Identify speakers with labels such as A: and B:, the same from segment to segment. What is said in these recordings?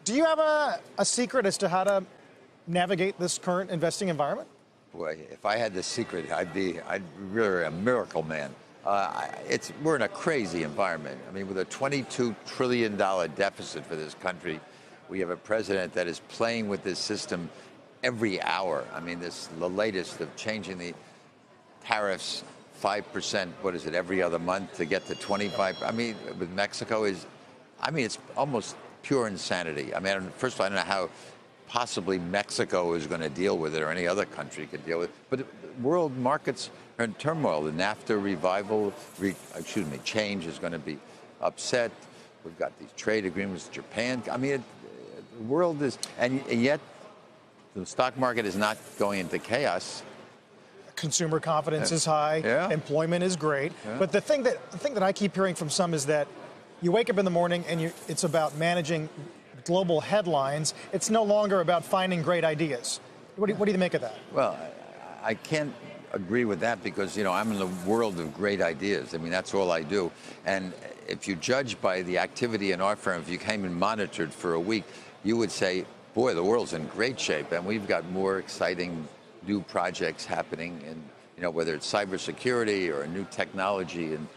A: Do you have a secret as to how to navigate this current investing environment?
B: Boy, if I had the secret, I'd really a miracle man. We're in a crazy environment. I mean, with a $22 trillion deficit for this country, we have a president that is playing with this system every hour. I mean, the latest of changing the tariffs 5%, what is it, every other month to get to 25. I mean, with Mexico it's almost pure insanity. I mean, first of all, I don't know how possibly Mexico is going to deal with it or any other country could deal with it. But world markets are in turmoil. The NAFTA change is going to be upset. We've got these trade agreements with Japan. I mean, the world is, and yet the stock market is not going into chaos.
A: Consumer confidence is high.
B: Yeah.
A: Employment is great.
B: Yeah.
A: But the thing that I keep hearing from some is that you wake up in the morning and it's about managing global headlines. It's no longer about finding great ideas. What do you make of that?
B: Well, I can't agree with that because, I'm in the world of great ideas. I mean, that's all I do. And if you judge by the activity in our firm, if you came and monitored for a week, you would say, boy, the world's in great shape. And we've got more exciting new projects happening in, whether it's cybersecurity or a new technology in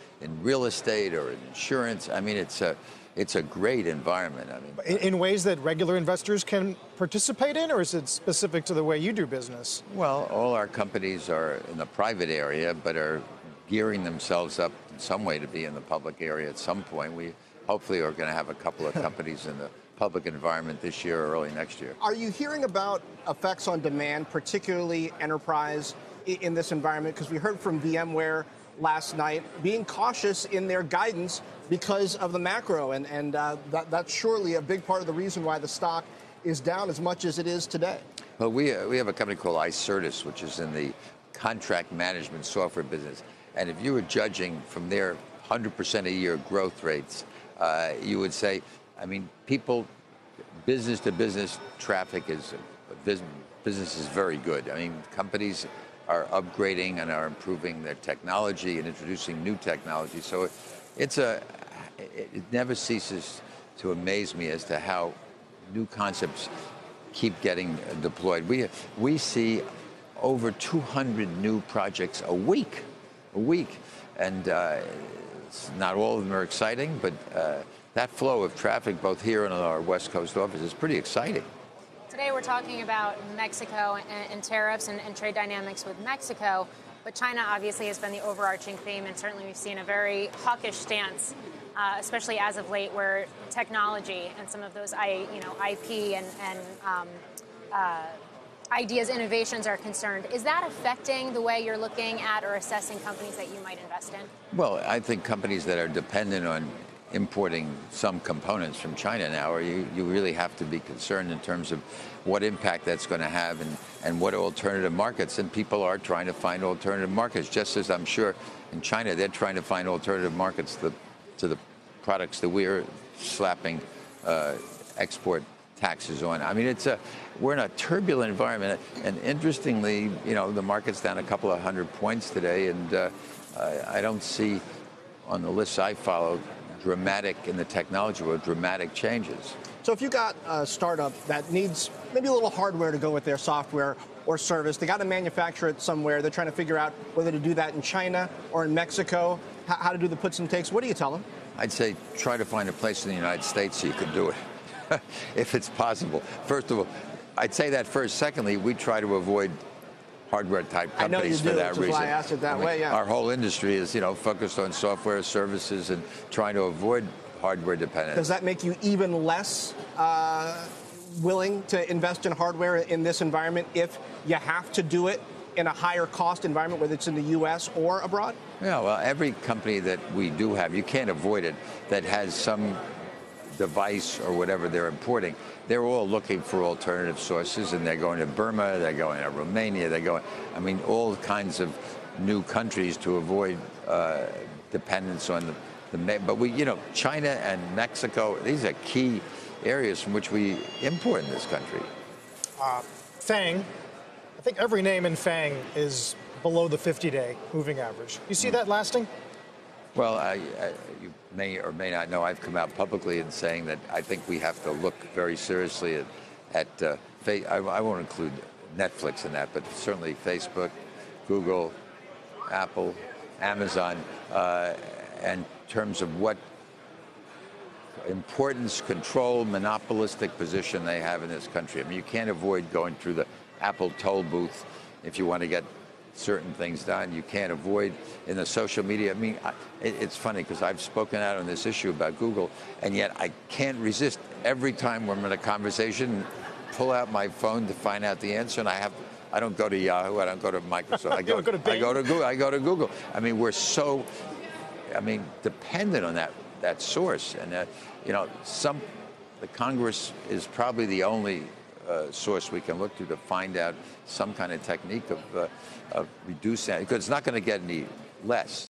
B: real estate or in insurance. I mean, it's a great environment. I mean,
A: in ways that regular investors can participate in, or is it specific to the way you do business?
B: Well, all our companies are in the private area, but are gearing themselves up in some way to be in the public area at some point. We hopefully are going to have a couple of companies in the public environment this year or early next year.
C: Are you hearing about effects on demand, particularly enterprise, in this environment? Because we heard from VMware last night being cautious in their guidance because of the macro, and that's surely a big part of the reason why the stock is down as much as it is today.
B: Well, we have a company called iCertis, which is in the contract management software business. And if you were judging from their 100% a year growth rates, you would say, I mean, business to business traffic business is very good. I mean, companies are upgrading and are improving their technology and introducing new technology. So it never ceases to amaze me as to how new concepts keep getting deployed. We see over 200 new projects a week, and not all of them are exciting, but that flow of traffic, both here and in our West Coast office, is pretty exciting.
D: Today we're talking about Mexico and tariffs and trade dynamics with Mexico, but China obviously has been the overarching theme, and certainly we've seen a very hawkish stance, especially as of late, where technology and some of those IP and ideas, innovations are concerned. Is that affecting the way you're looking at or assessing companies that you might invest in?
B: Well, I think companies that are dependent on importing some components from China now, you really have to be concerned in terms of what impact that's going to have and what alternative markets. And people are trying to find alternative markets, just as I'm sure in China they're trying to find alternative markets to the products that we're slapping export taxes on. I mean, we're in a turbulent environment, and interestingly, the market's down a couple of hundred points today, and I don't see on the lists I follow dramatic in the technology world, dramatic changes.
C: So if you got a startup that needs maybe a little hardware to go with their software or service, they got to manufacture it somewhere, they're trying to figure out whether to do that in China or in Mexico, how to do the puts and takes, what do you tell them?
B: I'd say try to find a place in the United States so you can do it, if it's possible. First of all, I'd say that first. Secondly, we try to avoid hardware-type companies for that reason.
C: That's why I asked it that way, yeah.
B: Our whole industry is, focused on software services and trying to avoid hardware dependence.
C: Does that make you even less willing to invest in hardware in this environment if you have to do it in a higher cost environment, whether it's in the U.S. or abroad?
B: Yeah, well, every company that we do have, you can't avoid it, that has some device or whatever they're importing, they're all looking for alternative sources, and they're going to Burma, they're going to Romania, all kinds of new countries to avoid dependence on but China and Mexico, these are key areas from which we import in this country.
A: FANG, I think every name in FANG is below the 50-day moving average. You see that lasting?
B: Well, you may or may not know I've come out publicly in saying that I think we have to look very seriously at I won't include Netflix in that, but certainly Facebook, Google, Apple, Amazon, in terms of what importance, control, monopolistic position they have in this country. I mean, you can't avoid going through the Apple toll booth if you want to get certain things done. You can't avoid in the social media. I mean, it's funny because I've spoken out on this issue about Google, and yet I can't resist every time we're in a conversation, pull out my phone to find out the answer, and I don't go to Yahoo, I don't go to Microsoft, I go to Google. I go to Google. I mean, we're so, dependent on that source, and the Congress is probably the only source we can look to find out some kind of technique of reducing that, because it's not going to get any less.